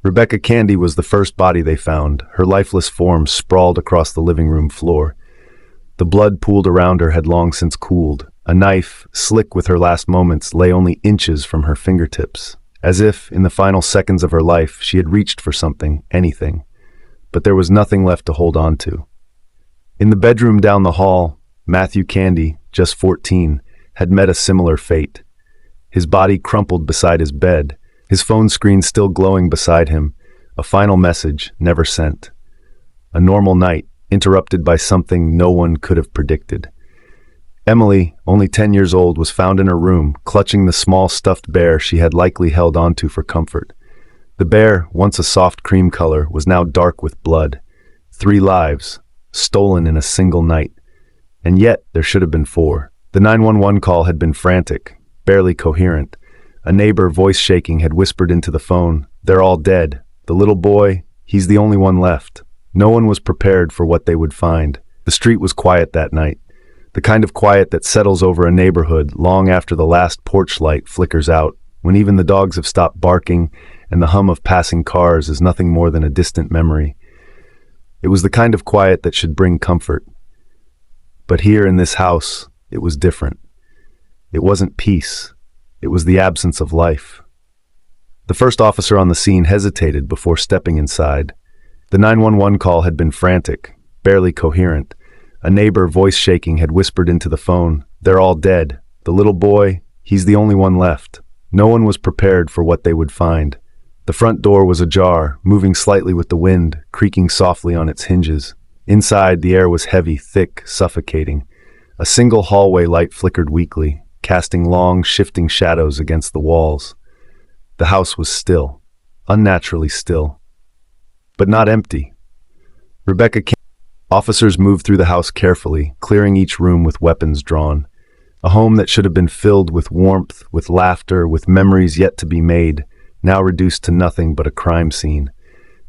Rebecca Candy was the first body they found, her lifeless form sprawled across the living room floor. The blood pooled around her had long since cooled. A knife, slick with her last moments, lay only inches from her fingertips, as if, in the final seconds of her life, she had reached for something, anything. But there was nothing left to hold on to. In the bedroom down the hall, Matthew Candy, just 14, had met a similar fate. His body crumpled beside his bed, his phone screen still glowing beside him, a final message never sent. A normal night, interrupted by something no one could have predicted. Emily, only 10 years old, was found in her room, clutching the small stuffed bear she had likely held onto for comfort. The bear, once a soft cream color, was now dark with blood. 3 lives, stolen in a single night. And yet, there should have been 4. The 911 call had been frantic, barely coherent. A neighbor, voice shaking, had whispered into the phone, "They're all dead. The little boy, he's the only one left." No one was prepared for what they would find. The street was quiet that night. The kind of quiet that settles over a neighborhood long after the last porch light flickers out, when even the dogs have stopped barking and the hum of passing cars is nothing more than a distant memory. It was the kind of quiet that should bring comfort. But here in this house, it was different. It wasn't peace. It was the absence of life. The first officer on the scene hesitated before stepping inside. The 911 call had been frantic, barely coherent. A neighbor, voice shaking, had whispered into the phone, "They're all dead. The little boy, he's the only one left." No one was prepared for what they would find. The front door was ajar, moving slightly with the wind, creaking softly on its hinges. Inside, the air was heavy, thick, suffocating. A single hallway light flickered weakly, casting long, shifting shadows against the walls. The house was still, unnaturally still, but not empty. Officers moved through the house carefully, clearing each room with weapons drawn. A home that should have been filled with warmth, with laughter, with memories yet to be made, now reduced to nothing but a crime scene.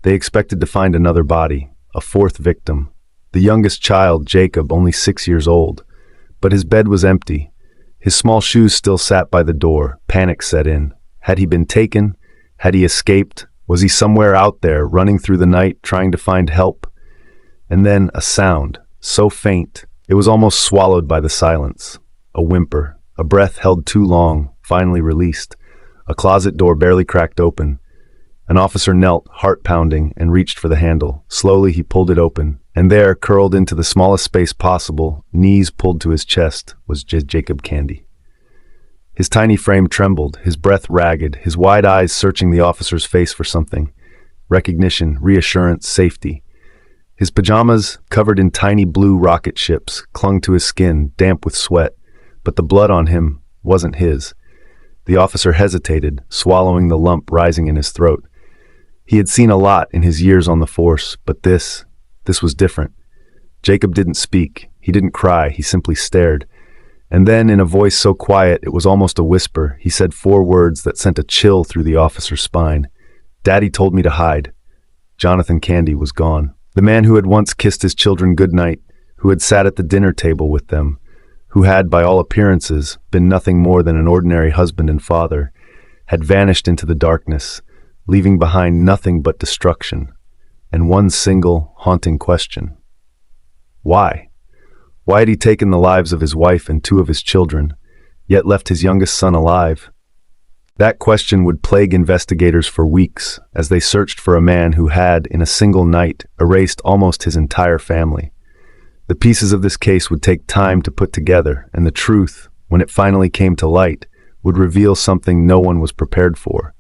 They expected to find another body, a 4th victim. The youngest child, Jacob, only 6 years old. But his bed was empty. His small shoes still sat by the door. Panic set in. Had he been taken? Had he escaped? Was he somewhere out there, running through the night, trying to find help? And then a sound, so faint, it was almost swallowed by the silence. A whimper, a breath held too long, finally released. A closet door barely cracked open. An officer knelt, heart pounding, and reached for the handle. Slowly he pulled it open, and there, curled into the smallest space possible, knees pulled to his chest, was Jacob Candy. His tiny frame trembled, his breath ragged, his wide eyes searching the officer's face for something. Recognition, reassurance, safety. His pajamas, covered in tiny blue rocket ships, clung to his skin, damp with sweat, but the blood on him wasn't his. The officer hesitated, swallowing the lump rising in his throat. He had seen a lot in his years on the force, but this was different. Jacob didn't speak, he didn't cry, he simply stared. And then, in a voice so quiet it was almost a whisper, he said 4 words that sent a chill through the officer's spine. "Daddy told me to hide." Jonathon Candy was gone. The man who had once kissed his children goodnight, who had sat at the dinner table with them, who had, by all appearances, been nothing more than an ordinary husband and father, had vanished into the darkness, leaving behind nothing but destruction, and one single, haunting question. Why? Why had he taken the lives of his wife and 2 of his children, yet left his youngest son alive? That question would plague investigators for weeks as they searched for a man who had, in a single night, erased almost his entire family. The pieces of this case would take time to put together, and the truth, when it finally came to light, would reveal something no one was prepared for.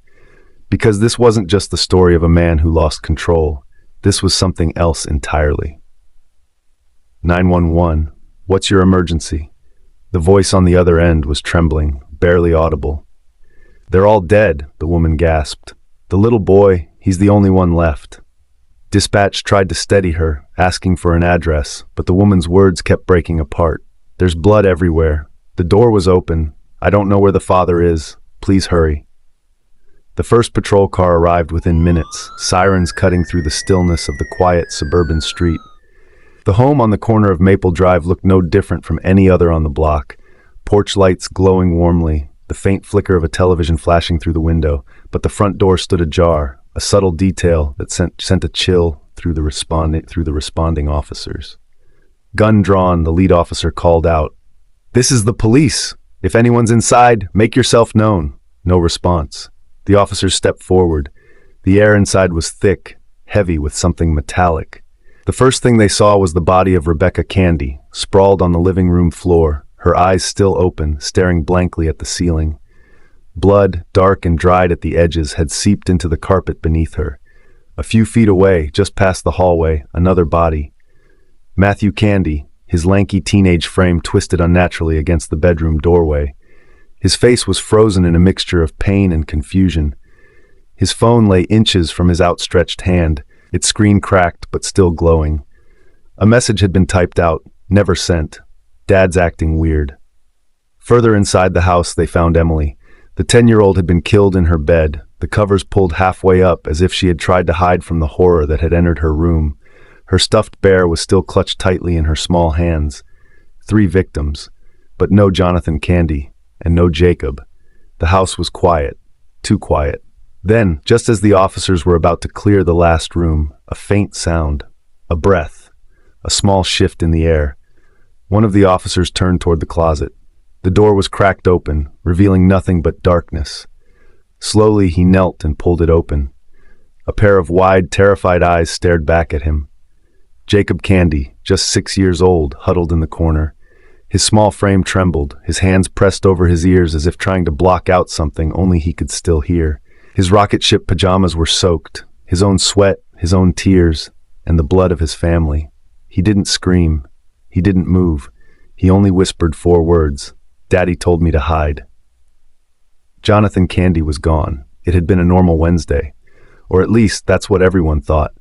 Because this wasn't just the story of a man who lost control. This was something else entirely. 911, what's your emergency? The voice on the other end was trembling, barely audible. "They're all dead," the woman gasped. "The little boy, he's the only one left." Dispatch tried to steady her, asking for an address, but the woman's words kept breaking apart. "There's blood everywhere. The door was open. I don't know where the father is. Please hurry." The first patrol car arrived within minutes, sirens cutting through the stillness of the quiet suburban street. The home on the corner of Maple Drive looked no different from any other on the block. Porch lights glowing warmly, the faint flicker of a television flashing through the window, but the front door stood ajar, a subtle detail that sent a chill through the responding officers. Gun drawn, the lead officer called out, "This is the police. If anyone's inside, make yourself known." No response. The officers stepped forward. The air inside was thick, heavy with something metallic. The first thing they saw was the body of Rebecca Candy, sprawled on the living room floor, her eyes still open, staring blankly at the ceiling. Blood, dark and dried at the edges, had seeped into the carpet beneath her. A few feet away, just past the hallway, another body. Matthew Candy, his lanky teenage frame twisted unnaturally against the bedroom doorway. His face was frozen in a mixture of pain and confusion. His phone lay inches from his outstretched hand, its screen cracked but still glowing. A message had been typed out, never sent. "Dad's acting weird." Further inside the house, they found Emily. The 10-year-old had been killed in her bed, the covers pulled halfway up as if she had tried to hide from the horror that had entered her room. Her stuffed bear was still clutched tightly in her small hands. 3 victims, but no Jonathon Candy, and no Jacob. The house was quiet, too quiet. Then, just as the officers were about to clear the last room, a faint sound, a breath, a small shift in the air. One of the officers turned toward the closet. The door was cracked open, revealing nothing but darkness. Slowly, he knelt and pulled it open. A pair of wide, terrified eyes stared back at him. Jacob Candy, just 6 years old, huddled in the corner. His small frame trembled, his hands pressed over his ears as if trying to block out something only he could still hear. His rocket ship pajamas were soaked, his own sweat, his own tears, and the blood of his family. He didn't scream. He didn't move. He only whispered 4 words. "Daddy told me to hide." Jonathon Candy was gone. It had been a normal Wednesday. Or at least, that's what everyone thought.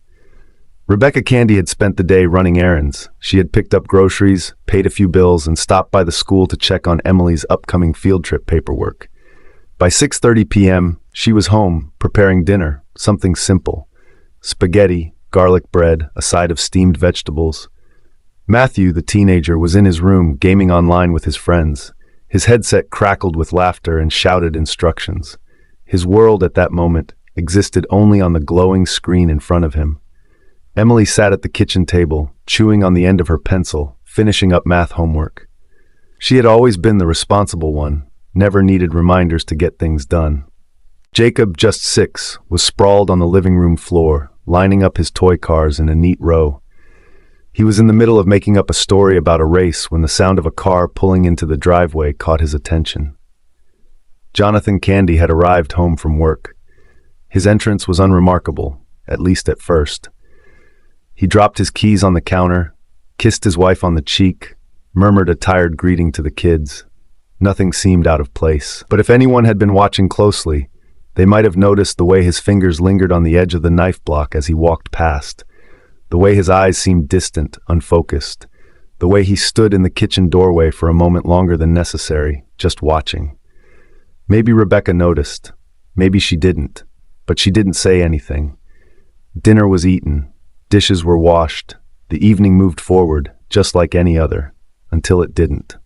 Rebecca Candy had spent the day running errands. She had picked up groceries, paid a few bills, and stopped by the school to check on Emily's upcoming field trip paperwork. By 6:30 p.m., she was home, preparing dinner, something simple. Spaghetti, garlic bread, a side of steamed vegetables. Matthew, the teenager, was in his room, gaming online with his friends. His headset crackled with laughter and shouted instructions. His world at that moment existed only on the glowing screen in front of him. Emily sat at the kitchen table, chewing on the end of her pencil, finishing up math homework. She had always been the responsible one, never needed reminders to get things done. Jacob, just 6, was sprawled on the living room floor, lining up his toy cars in a neat row. He was in the middle of making up a story about a race when the sound of a car pulling into the driveway caught his attention. Jonathon Candy had arrived home from work. His entrance was unremarkable, at least at first. He dropped his keys on the counter, kissed his wife on the cheek, murmured a tired greeting to the kids. Nothing seemed out of place, but if anyone had been watching closely, they might have noticed the way his fingers lingered on the edge of the knife block as he walked past, the way his eyes seemed distant, unfocused, the way he stood in the kitchen doorway for a moment longer than necessary, just watching. Maybe Rebecca noticed, maybe she didn't, but she didn't say anything. Dinner was eaten, dishes were washed, the evening moved forward, just like any other, until it didn't.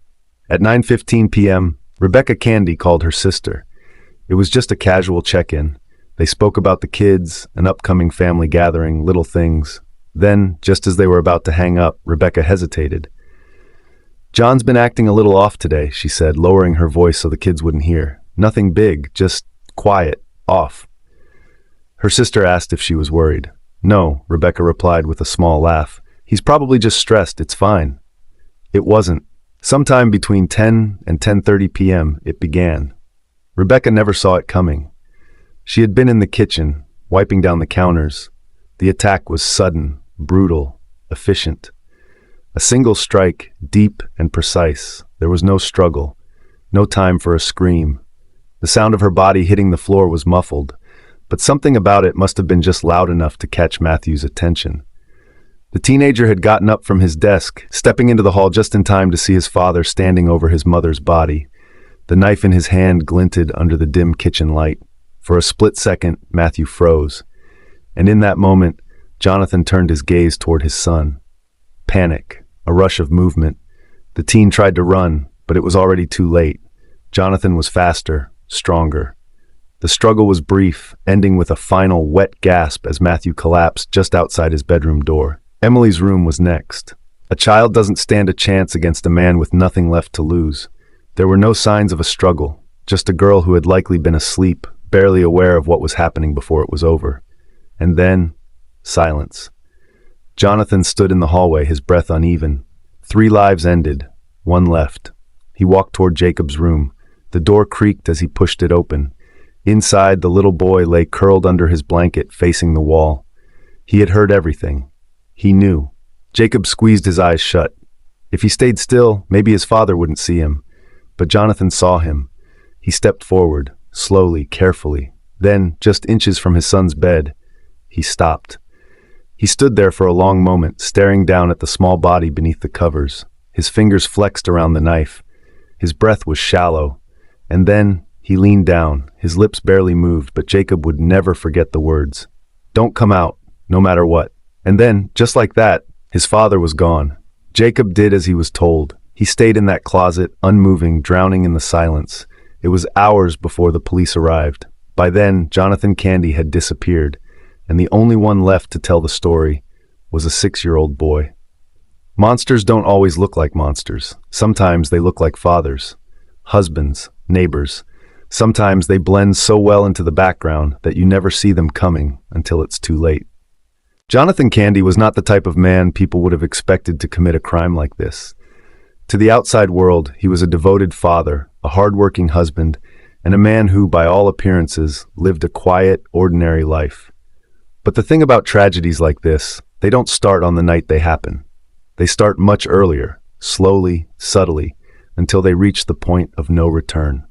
At 9:15 p.m., Rebecca Candy called her sister. It was just a casual check-in. They spoke about the kids, an upcoming family gathering, little things. Then, just as they were about to hang up, Rebecca hesitated. "John's been acting a little off today," she said, lowering her voice so the kids wouldn't hear. "Nothing big, just quiet, off." Her sister asked if she was worried. "No," Rebecca replied with a small laugh. "He's probably just stressed, it's fine." It wasn't. Sometime between 10 and 10:30 p.m., it began. Rebecca never saw it coming. She had been in the kitchen, wiping down the counters. The attack was sudden, brutal, efficient. A single strike, deep and precise. There was no struggle, no time for a scream. The sound of her body hitting the floor was muffled, but something about it must have been just loud enough to catch Matthew's attention. The teenager had gotten up from his desk, stepping into the hall just in time to see his father standing over his mother's body. The knife in his hand glinted under the dim kitchen light. For a split second, Matthew froze. And in that moment, Jonathon turned his gaze toward his son. Panic, a rush of movement. The teen tried to run, but it was already too late. Jonathon was faster, stronger. The struggle was brief, ending with a final wet gasp as Matthew collapsed just outside his bedroom door. Emily's room was next. A child doesn't stand a chance against a man with nothing left to lose. There were no signs of a struggle, just a girl who had likely been asleep, barely aware of what was happening before it was over. And then, silence. Jonathon stood in the hallway, his breath uneven. 3 lives ended, 1 left. He walked toward Jacob's room. The door creaked as he pushed it open. Inside, the little boy lay curled under his blanket, facing the wall. He had heard everything. He knew. Jacob squeezed his eyes shut. If he stayed still, maybe his father wouldn't see him. But Jonathon saw him. He stepped forward, slowly, carefully. Then, just inches from his son's bed, he stopped. He stood there for a long moment, staring down at the small body beneath the covers. His fingers flexed around the knife. His breath was shallow. And then, he leaned down. His lips barely moved, but Jacob would never forget the words. "Don't come out, no matter what." And then, just like that, his father was gone. Jacob did as he was told. He stayed in that closet, unmoving, drowning in the silence. It was hours before the police arrived. By then, Jonathon Candy had disappeared, and the only one left to tell the story was a 6-year-old boy. Monsters don't always look like monsters. Sometimes they look like fathers, husbands, neighbors. Sometimes they blend so well into the background that you never see them coming until it's too late. Jonathon Candy was not the type of man people would have expected to commit a crime like this. To the outside world, he was a devoted father, a hard-working husband, and a man who, by all appearances, lived a quiet, ordinary life. But the thing about tragedies like this, they don't start on the night they happen. They start much earlier, slowly, subtly, until they reach the point of no return.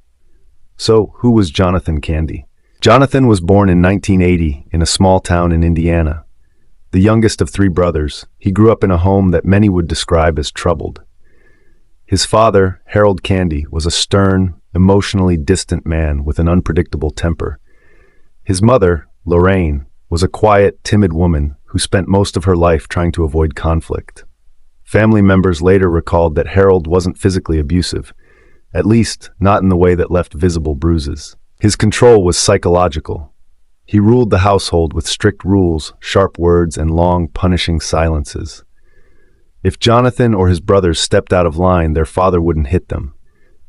So, who was Jonathon Candy? Jonathon was born in 1980 in a small town in Indiana. The youngest of 3 brothers, he grew up in a home that many would describe as troubled. His father, Harold Candy, was a stern, emotionally distant man with an unpredictable temper. His mother, Lorraine, was a quiet, timid woman who spent most of her life trying to avoid conflict. Family members later recalled that Harold wasn't physically abusive, at least not in the way that left visible bruises. His control was psychological. He ruled the household with strict rules, sharp words, and long, punishing silences. If Jonathon or his brothers stepped out of line, their father wouldn't hit them.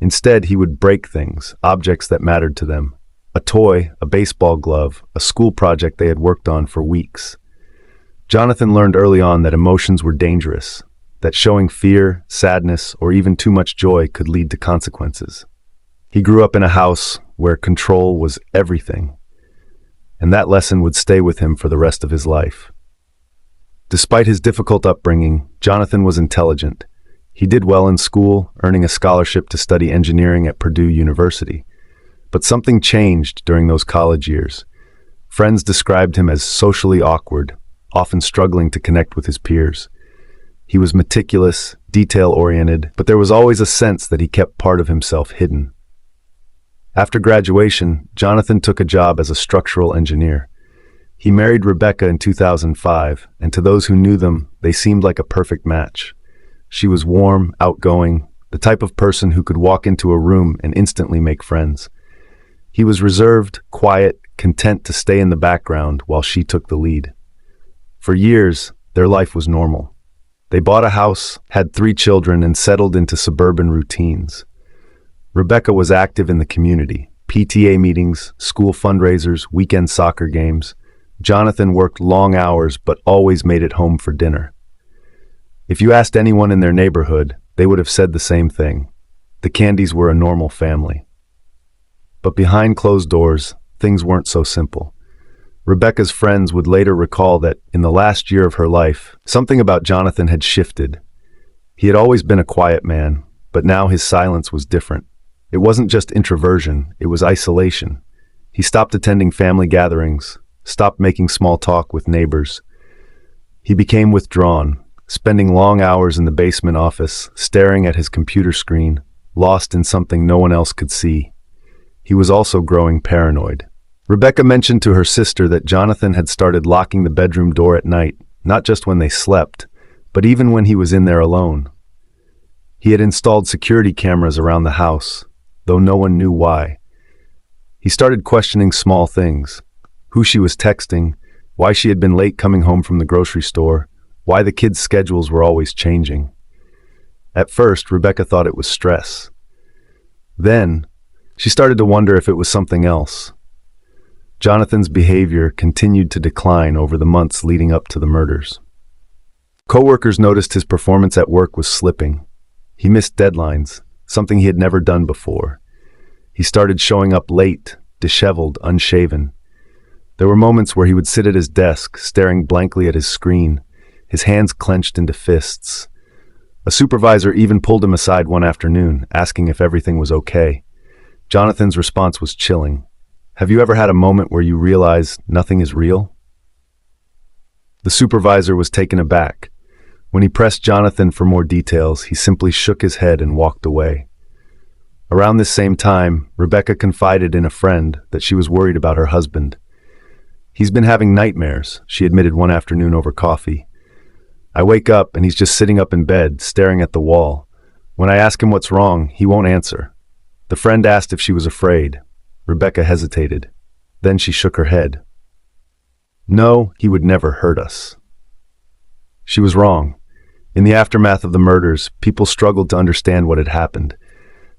Instead, he would break things, objects that mattered to them. A toy, a baseball glove, a school project they had worked on for weeks. Jonathon learned early on that emotions were dangerous, that showing fear, sadness, or even too much joy could lead to consequences. He grew up in a house where control was everything, and that lesson would stay with him for the rest of his life. Despite his difficult upbringing, Jonathon was intelligent. He did well in school, earning a scholarship to study engineering at Purdue University. But something changed during those college years. Friends described him as socially awkward, often struggling to connect with his peers. He was meticulous, detail-oriented, but there was always a sense that he kept part of himself hidden. After graduation, Jonathon took a job as a structural engineer. He married Rebecca in 2005, and to those who knew them, they seemed like a perfect match. She was warm, outgoing, the type of person who could walk into a room and instantly make friends. He was reserved, quiet, content to stay in the background while she took the lead. For years, their life was normal. They bought a house, had 3 children, and settled into suburban routines. Rebecca was active in the community, PTA meetings, school fundraisers, weekend soccer games. Jonathon worked long hours but always made it home for dinner. If you asked anyone in their neighborhood, they would have said the same thing. The Candys were a normal family. But behind closed doors, things weren't so simple. Rebecca's friends would later recall that, in the last year of her life, something about Jonathon had shifted. He had always been a quiet man, but now his silence was different. It wasn't just introversion, it was isolation. He stopped attending family gatherings, stopped making small talk with neighbors. He became withdrawn, spending long hours in the basement office, staring at his computer screen, lost in something no one else could see. He was also growing paranoid. Rebecca mentioned to her sister that Jonathon had started locking the bedroom door at night, not just when they slept, but even when he was in there alone. He had installed security cameras around the house, though no one knew why. He started questioning small things: who she was texting, why she had been late coming home from the grocery store, why the kids' schedules were always changing. At first, Rebecca thought it was stress. Then, she started to wonder if it was something else. Jonathon's behavior continued to decline over the months leading up to the murders. Coworkers noticed his performance at work was slipping. He missed deadlines, something he had never done before. He started showing up late, disheveled, unshaven. There were moments where he would sit at his desk, staring blankly at his screen, his hands clenched into fists. A supervisor even pulled him aside one afternoon, asking if everything was okay. Jonathon's response was chilling. Have you ever had a moment where you realize nothing is real? The supervisor was taken aback. When he pressed Jonathon for more details, he simply shook his head and walked away. Around this same time, Rebecca confided in a friend that she was worried about her husband. He's been having nightmares, she admitted one afternoon over coffee. I wake up and he's just sitting up in bed, staring at the wall. When I ask him what's wrong, he won't answer. The friend asked if she was afraid. Rebecca hesitated. Then she shook her head. No, he would never hurt us. She was wrong. In the aftermath of the murders, people struggled to understand what had happened.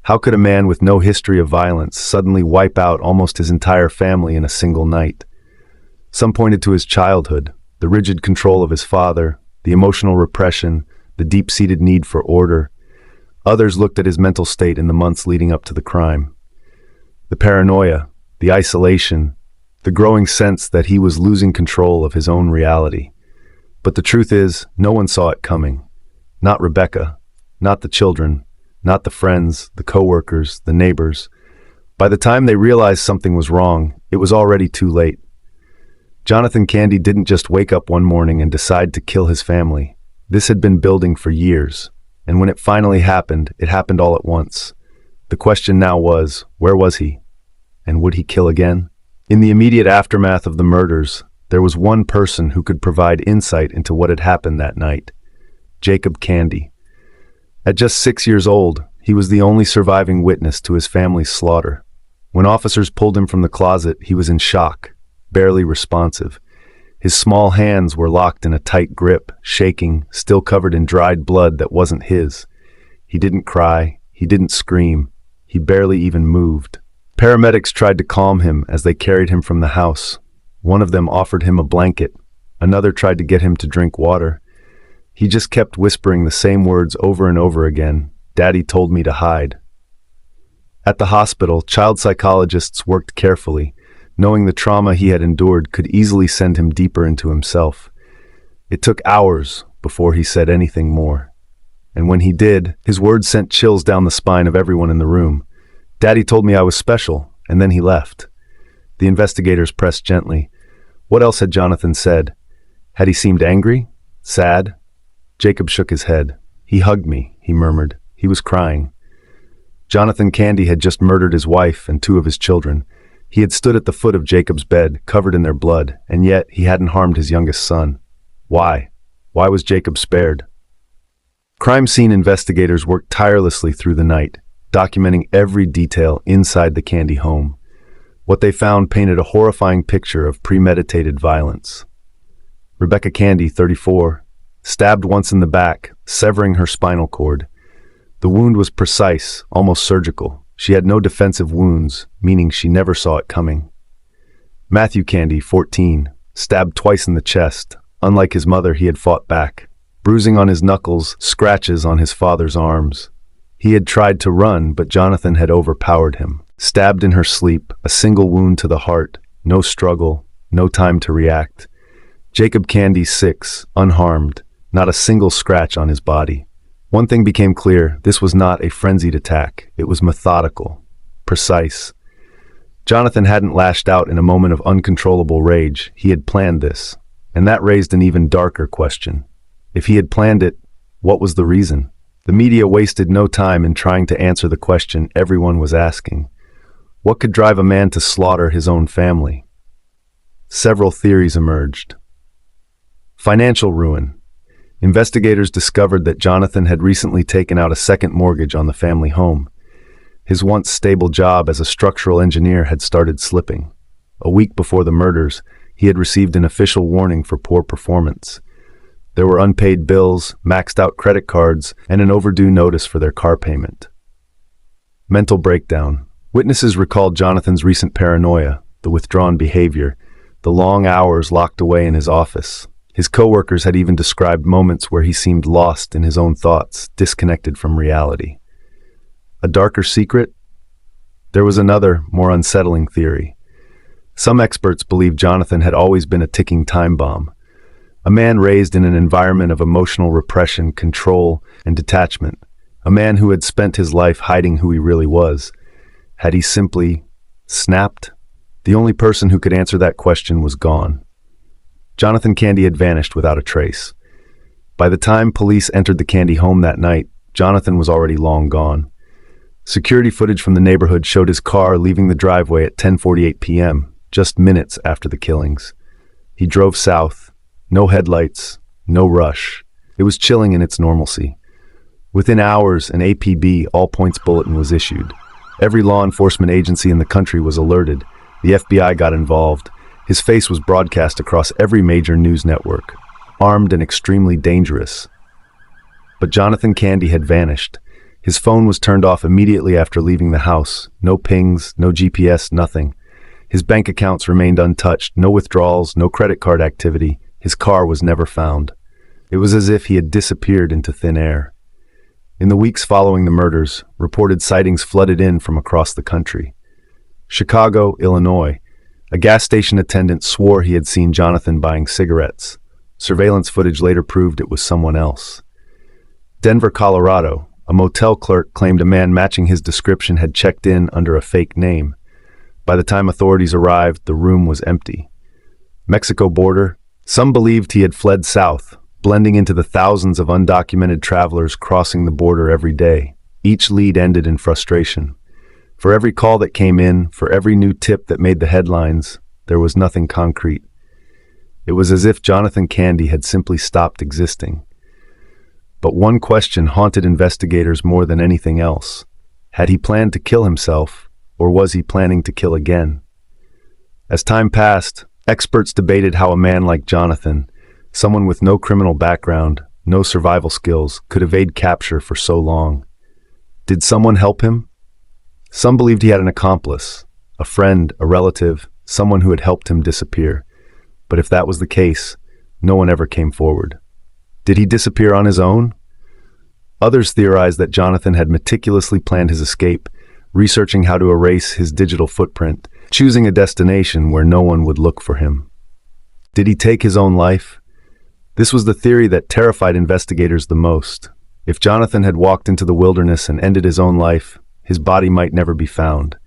How could a man with no history of violence suddenly wipe out almost his entire family in a single night? Some pointed to his childhood, the rigid control of his father, the emotional repression, the deep-seated need for order. Others looked at his mental state in the months leading up to the crime. The paranoia, the isolation, the growing sense that he was losing control of his own reality. But the truth is, no one saw it coming. Not Rebecca, not the children, not the friends, the coworkers, the neighbors. By the time they realized something was wrong, it was already too late. Jonathon Candy didn't just wake up one morning and decide to kill his family. This had been building for years, and when it finally happened, it happened all at once. The question now was, where was he? And would he kill again? In the immediate aftermath of the murders, there was one person who could provide insight into what had happened that night: Jacob Candy. At just 6 years old, he was the only surviving witness to his family's slaughter. When officers pulled him from the closet, he was in shock, barely responsive. His small hands were locked in a tight grip, shaking, still covered in dried blood that wasn't his. He didn't cry, he didn't scream, he barely even moved. Paramedics tried to calm him as they carried him from the house. One of them offered him a blanket. Another tried to get him to drink water. He just kept whispering the same words over and over again. Daddy told me to hide. At the hospital, child psychologists worked carefully, knowing the trauma he had endured could easily send him deeper into himself. It took hours before he said anything more. And when he did, his words sent chills down the spine of everyone in the room. Daddy told me I was special, and then he left. The investigators pressed gently. What else had Jonathon said? Had he seemed angry? Sad? Jacob shook his head. He hugged me, he murmured. He was crying. Jonathon Candy had just murdered his wife and 2 of his children. He had stood at the foot of Jacob's bed, covered in their blood, and yet he hadn't harmed his youngest son. Why? Why was Jacob spared? Crime scene investigators worked tirelessly through the night, documenting every detail inside the Candy home. What they found painted a horrifying picture of premeditated violence. Rebecca Candy, 34, stabbed once in the back, severing her spinal cord. The wound was precise, almost surgical. She had no defensive wounds, meaning she never saw it coming. Matthew Candy, 14, stabbed twice in the chest. Unlike his mother, he had fought back. Bruising on his knuckles, scratches on his father's arms. He had tried to run, but Jonathon had overpowered him. Stabbed in her sleep, a single wound to the heart, no struggle, no time to react. Jacob Candy, 6, unharmed, not a single scratch on his body. One thing became clear: this was not a frenzied attack. It was methodical, precise. Jonathon hadn't lashed out in a moment of uncontrollable rage. He had planned this, and that raised an even darker question. If he had planned it, what was the reason? The media wasted no time in trying to answer the question everyone was asking. What could drive a man to slaughter his own family? Several theories emerged. Financial ruin. Investigators discovered that Jonathon had recently taken out a second mortgage on the family home. His once stable job as a structural engineer had started slipping. A week before the murders, he had received an official warning for poor performance. There were unpaid bills, maxed-out credit cards, and an overdue notice for their car payment. Mental breakdown. Witnesses recalled Jonathon's recent paranoia, the withdrawn behavior, the long hours locked away in his office. His coworkers had even described moments where he seemed lost in his own thoughts, disconnected from reality. A darker secret? There was another, more unsettling theory. Some experts believed Jonathon had always been a ticking time bomb, a man raised in an environment of emotional repression, control, and detachment, a man who had spent his life hiding who he really was. Had he simply snapped? The only person who could answer that question was gone. Jonathon Candy had vanished without a trace. By the time police entered the Candy home that night, Jonathon was already long gone. Security footage from the neighborhood showed his car leaving the driveway at 10:48 p.m., just minutes after the killings. He drove south. No headlights, no rush. It was chilling in its normalcy. Within hours, an APB all-points bulletin was issued. Every law enforcement agency in the country was alerted. The FBI got involved. His face was broadcast across every major news network, armed and extremely dangerous. But Jonathon Candy had vanished. His phone was turned off immediately after leaving the house. No pings, no GPS, nothing. His bank accounts remained untouched. No withdrawals, no credit card activity. His car was never found. It was as if he had disappeared into thin air. In the weeks following the murders, reported sightings flooded in from across the country. Chicago, Illinois. A gas station attendant swore he had seen Jonathon buying cigarettes. Surveillance footage later proved it was someone else. Denver, Colorado. A motel clerk claimed a man matching his description had checked in under a fake name. By the time authorities arrived, the room was empty. Mexico border. Some believed he had fled south, blending into the thousands of undocumented travelers crossing the border every day. Each lead ended in frustration. For every call that came in, for every new tip that made the headlines, there was nothing concrete. It was as if Jonathon Candy had simply stopped existing. But one question haunted investigators more than anything else. Had he planned to kill himself, or was he planning to kill again? As time passed, experts debated how a man like Jonathon, someone with no criminal background, no survival skills, could evade capture for so long. Did someone help him? Some believed he had an accomplice, a friend, a relative, someone who had helped him disappear. But if that was the case, no one ever came forward. Did he disappear on his own? Others theorized that Jonathon had meticulously planned his escape, researching how to erase his digital footprint, choosing a destination where no one would look for him. Did he take his own life? This was the theory that terrified investigators the most. If Jonathon had walked into the wilderness and ended his own life, his body might never be found.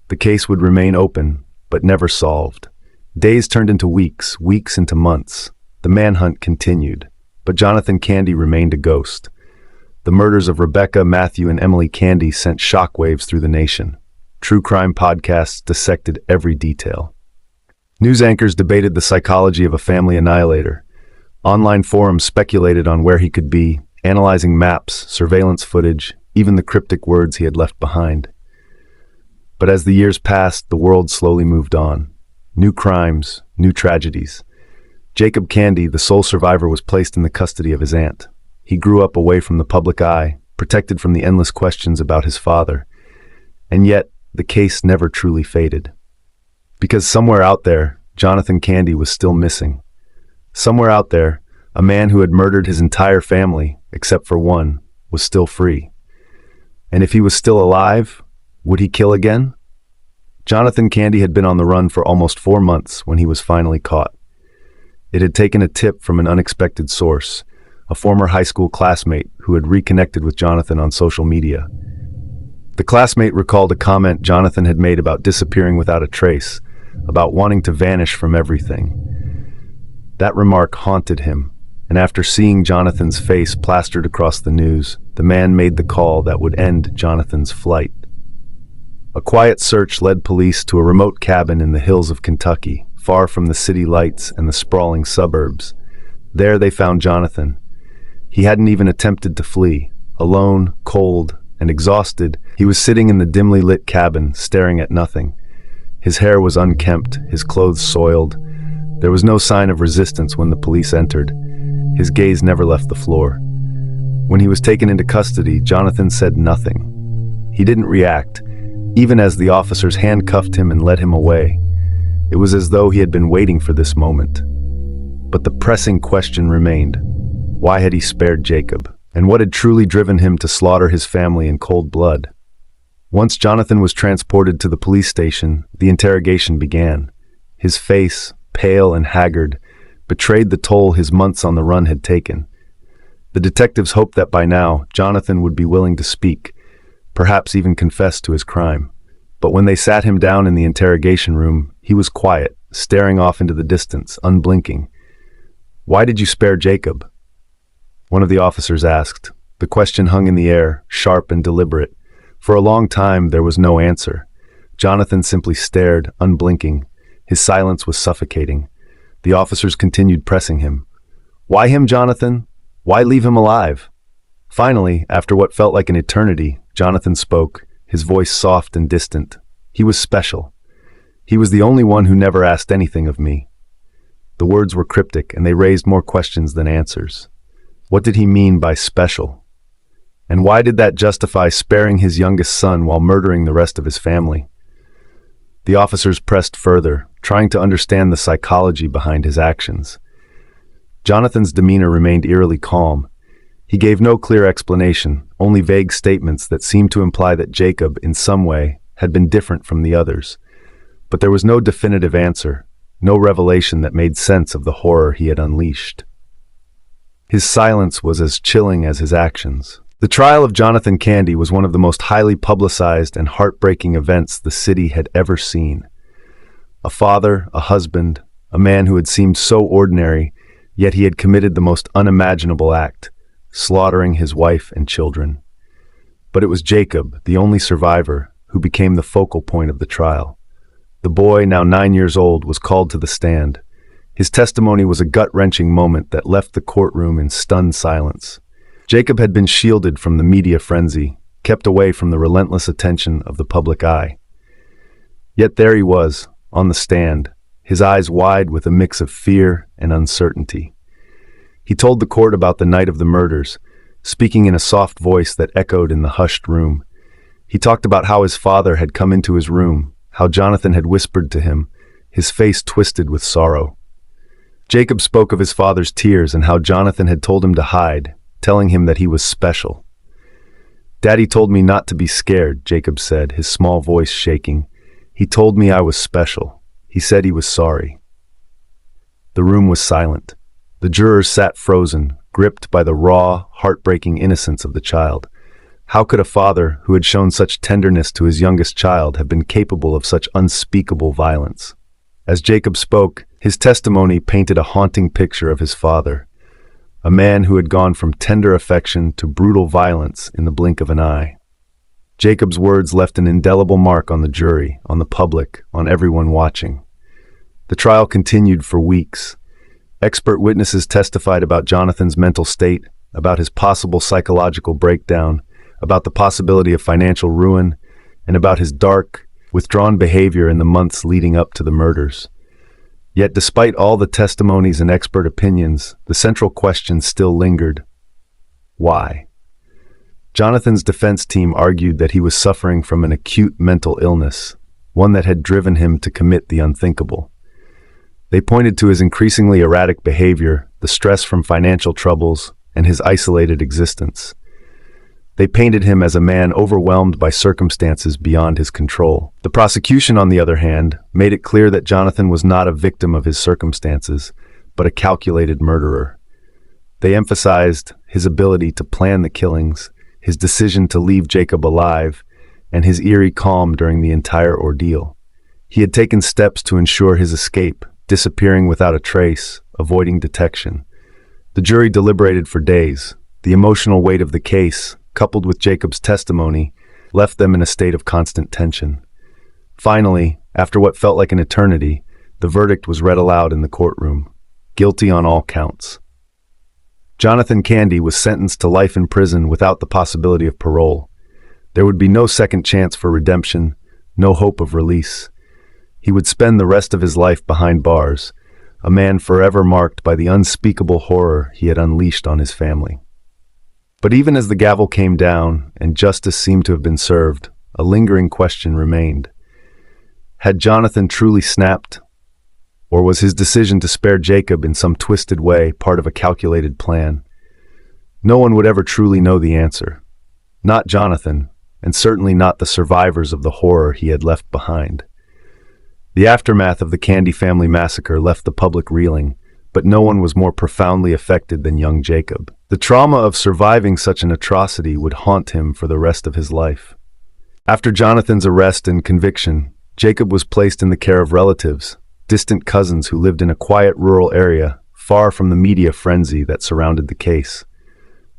The case would remain open, but never solved. Days turned into weeks, weeks into months. The manhunt continued, but Jonathon Candy remained a ghost. The murders of Rebecca, Matthew, and Emily Candy sent shockwaves through the nation. True crime podcasts dissected every detail. News anchors debated the psychology of a family annihilator. Online forums speculated on where he could be, analyzing maps, surveillance footage, even the cryptic words he had left behind. But as the years passed, the world slowly moved on. New crimes, new tragedies. Jacob Candy, the sole survivor, was placed in the custody of his aunt. He grew up away from the public eye, protected from the endless questions about his father. And yet, the case never truly faded. Because somewhere out there, Jonathon Candy was still missing. Somewhere out there, a man who had murdered his entire family, except for one, was still free. And if he was still alive, would he kill again? Jonathon Candy had been on the run for almost 4 months when he was finally caught. It had taken a tip from an unexpected source, a former high school classmate who had reconnected with Jonathon on social media. The classmate recalled a comment Jonathon had made about disappearing without a trace, about wanting to vanish from everything. That remark haunted him, and after seeing Jonathon's face plastered across the news, the man made the call that would end Jonathon's flight. A quiet search led police to a remote cabin in the hills of Kentucky, far from the city lights and the sprawling suburbs. There they found Jonathon. He hadn't even attempted to flee. Alone, cold, and exhausted, he was sitting in the dimly lit cabin, staring at nothing. His hair was unkempt, his clothes soiled. There was no sign of resistance when the police entered. His gaze never left the floor. When he was taken into custody, Jonathon said nothing. He didn't react, even as the officers handcuffed him and led him away. It was as though he had been waiting for this moment. But the pressing question remained. Why had he spared Jacob? And what had truly driven him to slaughter his family in cold blood? Once Jonathon was transported to the police station, the interrogation began. His face, pale and haggard, betrayed the toll his months on the run had taken. The detectives hoped that by now, Jonathon would be willing to speak, perhaps even confess to his crime. But when they sat him down in the interrogation room, he was quiet, staring off into the distance, unblinking. "Why did you spare Jacob?" one of the officers asked. The question hung in the air, sharp and deliberate. For a long time, there was no answer. Jonathon simply stared, unblinking. His silence was suffocating. The officers continued pressing him. "Why him, Jonathon? Why leave him alive?" Finally, after what felt like an eternity, Jonathon spoke, his voice soft and distant. "He was special. He was the only one who never asked anything of me." The words were cryptic, and they raised more questions than answers. What did he mean by special? And why did that justify sparing his youngest son while murdering the rest of his family? The officers pressed further, trying to understand the psychology behind his actions. Jonathon's demeanor remained eerily calm. He gave no clear explanation, only vague statements that seemed to imply that Jacob, in some way, had been different from the others. But there was no definitive answer, no revelation that made sense of the horror he had unleashed. His silence was as chilling as his actions. The trial of Jonathon Candy was one of the most highly publicized and heartbreaking events the city had ever seen. A father, a husband, a man who had seemed so ordinary, yet he had committed the most unimaginable act, slaughtering his wife and children. But it was Jacob, the only survivor, who became the focal point of the trial. The boy, now 9 years old, was called to the stand. His testimony was a gut-wrenching moment that left the courtroom in stunned silence. Jacob had been shielded from the media frenzy, kept away from the relentless attention of the public eye. Yet there he was, on the stand, his eyes wide with a mix of fear and uncertainty. He told the court about the night of the murders, speaking in a soft voice that echoed in the hushed room. He talked about how his father had come into his room, how Jonathon had whispered to him, his face twisted with sorrow. Jacob spoke of his father's tears and how Jonathon had told him to hide, telling him that he was special. "Daddy told me not to be scared," Jacob said, his small voice shaking. "He told me I was special. He said he was sorry." The room was silent. The jurors sat frozen, gripped by the raw, heartbreaking innocence of the child. How could a father who had shown such tenderness to his youngest child have been capable of such unspeakable violence? As Jacob spoke, his testimony painted a haunting picture of his father, a man who had gone from tender affection to brutal violence in the blink of an eye. Jacob's words left an indelible mark on the jury, on the public, on everyone watching. The trial continued for weeks. Expert witnesses testified about Jonathon's mental state, about his possible psychological breakdown, about the possibility of financial ruin, and about his dark, withdrawn behavior in the months leading up to the murders. Yet despite all the testimonies and expert opinions, the central question still lingered. Why? Jonathon's defense team argued that he was suffering from an acute mental illness, one that had driven him to commit the unthinkable. They pointed to his increasingly erratic behavior, the stress from financial troubles, and his isolated existence. They painted him as a man overwhelmed by circumstances beyond his control. The prosecution, on the other hand, made it clear that Jonathon was not a victim of his circumstances, but a calculated murderer. They emphasized his ability to plan the killings, his decision to leave Jacob alive, and his eerie calm during the entire ordeal. He had taken steps to ensure his escape, disappearing without a trace, avoiding detection. The jury deliberated for days. The emotional weight of the case, coupled with Jacob's testimony, left them in a state of constant tension. Finally, after what felt like an eternity, the verdict was read aloud in the courtroom. Guilty on all counts. Jonathon Candy was sentenced to life in prison without the possibility of parole. There would be no second chance for redemption, no hope of release. He would spend the rest of his life behind bars, a man forever marked by the unspeakable horror he had unleashed on his family. But even as the gavel came down and justice seemed to have been served, a lingering question remained. Had Jonathon truly snapped? Or was his decision to spare Jacob in some twisted way part of a calculated plan? No one would ever truly know the answer. Not Jonathon, and certainly not the survivors of the horror he had left behind. The aftermath of the Candy family massacre left the public reeling, but no one was more profoundly affected than young Jacob. The trauma of surviving such an atrocity would haunt him for the rest of his life. After Jonathon's arrest and conviction, Jacob was placed in the care of relatives, distant cousins who lived in a quiet rural area, far from the media frenzy that surrounded the case.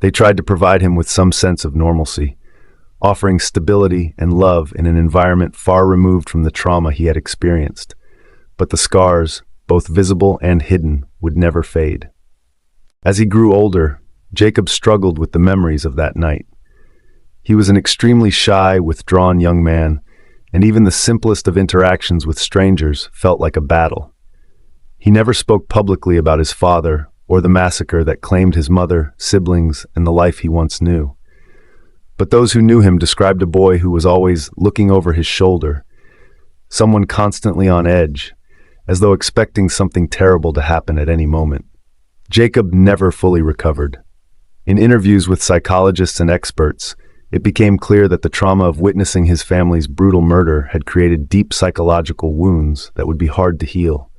They tried to provide him with some sense of normalcy, offering stability and love in an environment far removed from the trauma he had experienced. But the scars, both visible and hidden, would never fade. As he grew older, Jacob struggled with the memories of that night. He was an extremely shy, withdrawn young man, and even the simplest of interactions with strangers felt like a battle. He never spoke publicly about his father or the massacre that claimed his mother, siblings, and the life he once knew. But those who knew him described a boy who was always looking over his shoulder, someone constantly on edge, as though expecting something terrible to happen at any moment. Jacob never fully recovered. In interviews with psychologists and experts, it became clear that the trauma of witnessing his family's brutal murder had created deep psychological wounds that would be hard to heal.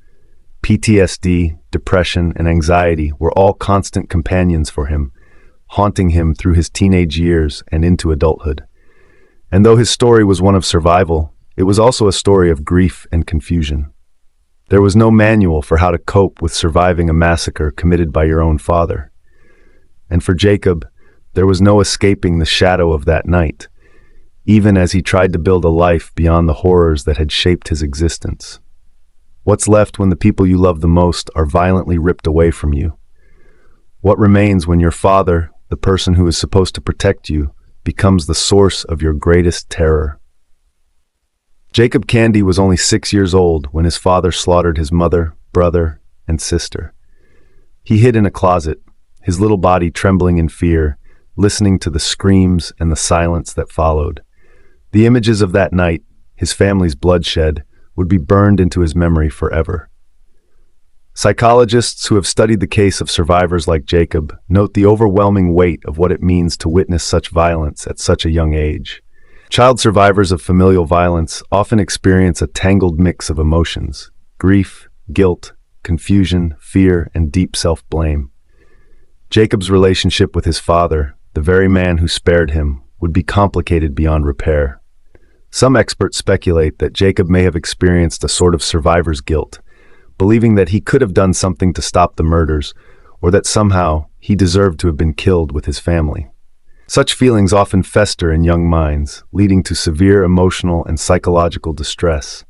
PTSD, depression, and anxiety were all constant companions for him, haunting him through his teenage years and into adulthood. And though his story was one of survival, it was also a story of grief and confusion. There was no manual for how to cope with surviving a massacre committed by your own father. And for Jacob, there was no escaping the shadow of that night, even as he tried to build a life beyond the horrors that had shaped his existence. What's left when the people you love the most are violently ripped away from you? What remains when your father, the person who is supposed to protect you, becomes the source of your greatest terror? Jacob Candy was only 6 years old when his father slaughtered his mother, brother, and sister. He hid in a closet, his little body trembling in fear, listening to the screams and the silence that followed. The images of that night, his family's bloodshed, would be burned into his memory forever. Psychologists who have studied the case of survivors like Jacob note the overwhelming weight of what it means to witness such violence at such a young age. Child survivors of familial violence often experience a tangled mix of emotions: grief, guilt, confusion, fear, and deep self-blame. Jacob's relationship with his father, the very man who spared him, would be complicated beyond repair. Some experts speculate that Jacob may have experienced a sort of survivor's guilt, believing that he could have done something to stop the murders, or that somehow he deserved to have been killed with his family. Such feelings often fester in young minds, leading to severe emotional and psychological distress.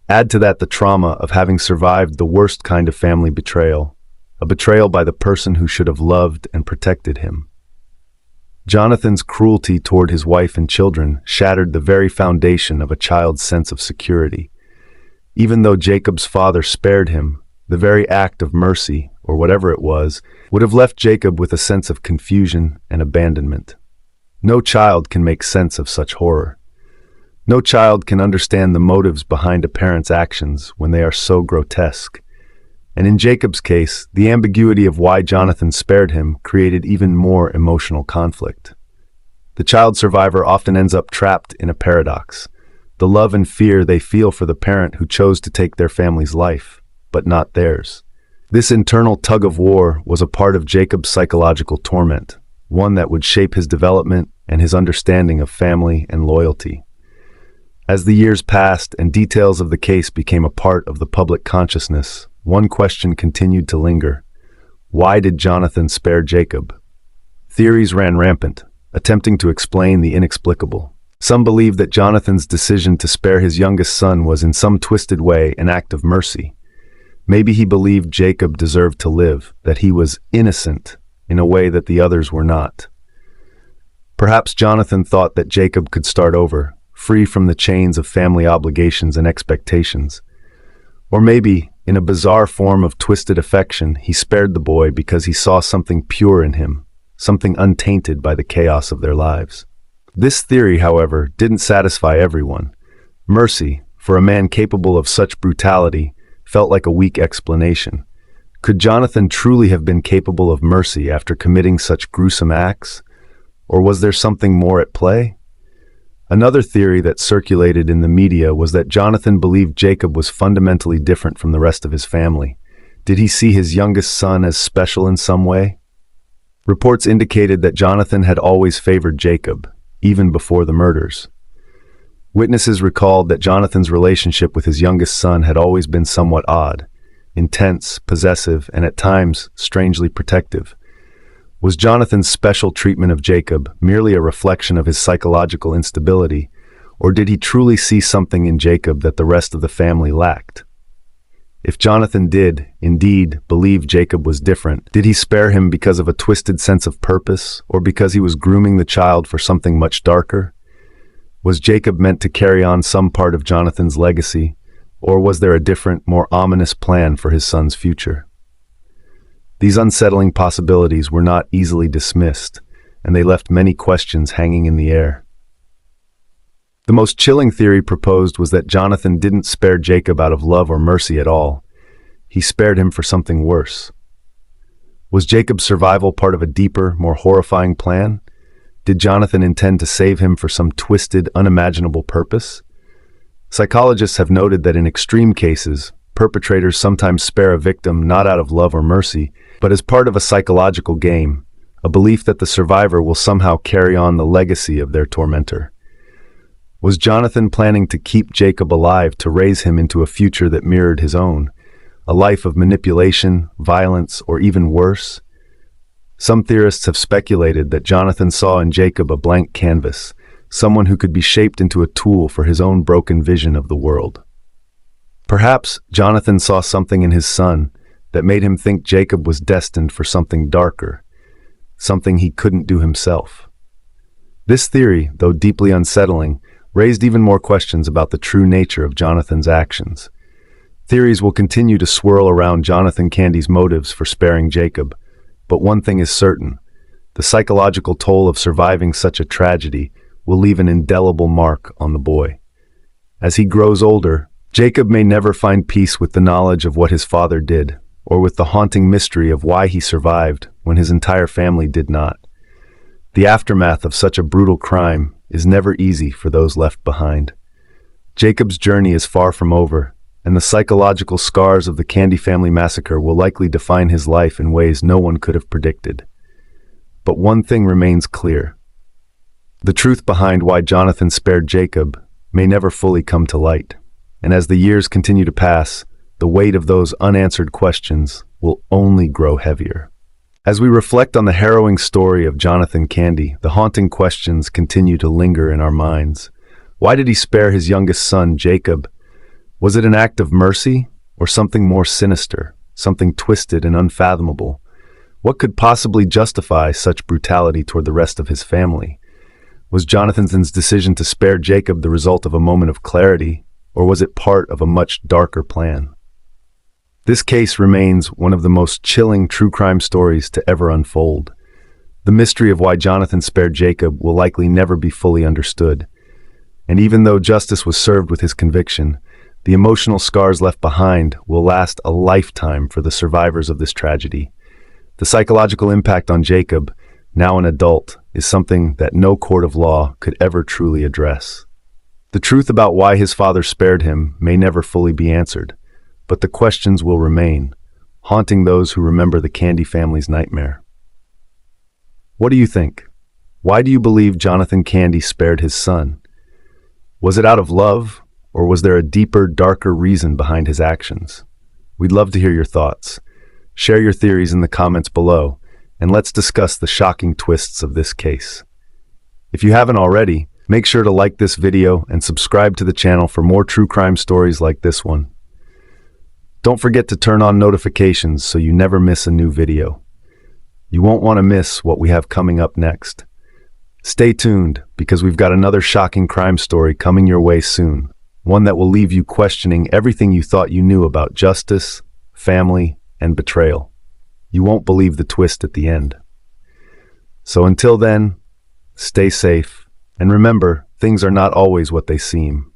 Add to that the trauma of having survived the worst kind of family betrayal, a betrayal by the person who should have loved and protected him. Jonathon's cruelty toward his wife and children shattered the very foundation of a child's sense of security. Even though Jacob's father spared him, the very act of mercy, or whatever it was, would have left Jacob with a sense of confusion and abandonment. No child can make sense of such horror. No child can understand the motives behind a parent's actions when they are so grotesque. And in Jacob's case, the ambiguity of why Jonathon spared him created even more emotional conflict. The child survivor often ends up trapped in a paradox: the love and fear they feel for the parent who chose to take their family's life, but not theirs. This internal tug-of-war was a part of Jacob's psychological torment, one that would shape his development and his understanding of family and loyalty. As the years passed and details of the case became a part of the public consciousness, one question continued to linger: why did Jonathon spare Jacob? Theories ran rampant, attempting to explain the inexplicable. Some believed that Jonathon's decision to spare his youngest son was in some twisted way an act of mercy. Maybe he believed Jacob deserved to live, that he was innocent in a way that the others were not. Perhaps Jonathon thought that Jacob could start over, free from the chains of family obligations and expectations. Or maybe, in a bizarre form of twisted affection, he spared the boy because he saw something pure in him, something untainted by the chaos of their lives. This theory, however, didn't satisfy everyone. Mercy, for a man capable of such brutality, felt like a weak explanation. Could Jonathon truly have been capable of mercy after committing such gruesome acts? Or was there something more at play? Another theory that circulated in the media was that Jonathon believed Jacob was fundamentally different from the rest of his family. Did he see his youngest son as special in some way? Reports indicated that Jonathon had always favored Jacob, even before the murders. Witnesses recalled that Jonathon's relationship with his youngest son had always been somewhat odd, intense, possessive, and at times strangely protective. Was Jonathon's special treatment of Jacob merely a reflection of his psychological instability, or did he truly see something in Jacob that the rest of the family lacked? If Jonathon did, indeed, believe Jacob was different, did he spare him because of a twisted sense of purpose, or because he was grooming the child for something much darker? Was Jacob meant to carry on some part of Jonathon's legacy, or was there a different, more ominous plan for his son's future? These unsettling possibilities were not easily dismissed, and they left many questions hanging in the air. The most chilling theory proposed was that Jonathon didn't spare Jacob out of love or mercy at all. He spared him for something worse. Was Jacob's survival part of a deeper, more horrifying plan? Did Jonathon intend to save him for some twisted, unimaginable purpose? Psychologists have noted that in extreme cases, perpetrators sometimes spare a victim not out of love or mercy, but as part of a psychological game, a belief that the survivor will somehow carry on the legacy of their tormentor. Was Jonathon planning to keep Jacob alive to raise him into a future that mirrored his own, a life of manipulation, violence, or even worse? Some theorists have speculated that Jonathon saw in Jacob a blank canvas, someone who could be shaped into a tool for his own broken vision of the world. Perhaps Jonathon saw something in his son that made him think Jacob was destined for something darker, something he couldn't do himself. This theory, though deeply unsettling, raised even more questions about the true nature of Jonathon's actions. Theories will continue to swirl around Jonathon Candy's motives for sparing Jacob, but one thing is certain: the psychological toll of surviving such a tragedy will leave an indelible mark on the boy. As he grows older, Jacob may never find peace with the knowledge of what his father did, or with the haunting mystery of why he survived when his entire family did not. The aftermath of such a brutal crime is never easy for those left behind. Jacob's journey is far from over, and the psychological scars of the Candy family massacre will likely define his life in ways no one could have predicted. But one thing remains clear: the truth behind why Jonathon spared Jacob may never fully come to light, and as the years continue to pass, the weight of those unanswered questions will only grow heavier. As we reflect on the harrowing story of Jonathon Candy, the haunting questions continue to linger in our minds. Why did he spare his youngest son, Jacob? Was it an act of mercy, or something more sinister, something twisted and unfathomable? What could possibly justify such brutality toward the rest of his family? Was Jonathon's decision to spare Jacob the result of a moment of clarity, or was it part of a much darker plan? This case remains one of the most chilling true crime stories to ever unfold. The mystery of why Jonathon spared Jacob will likely never be fully understood. And even though justice was served with his conviction, the emotional scars left behind will last a lifetime for the survivors of this tragedy. The psychological impact on Jacob, now an adult, is something that no court of law could ever truly address. The truth about why his father spared him may never fully be answered, but the questions will remain, haunting those who remember the Candy family's nightmare. What do you think? Why do you believe Jonathon Candy spared his son? Was it out of love, or was there a deeper, darker reason behind his actions? We'd love to hear your thoughts. Share your theories in the comments below, and let's discuss the shocking twists of this case. If you haven't already, make sure to like this video and subscribe to the channel for more true crime stories like this one. Don't forget to turn on notifications so you never miss a new video. You won't want to miss what we have coming up next. Stay tuned, because we've got another shocking crime story coming your way soon. One that will leave you questioning everything you thought you knew about justice, family, and betrayal. You won't believe the twist at the end. So until then, stay safe, and remember, things are not always what they seem.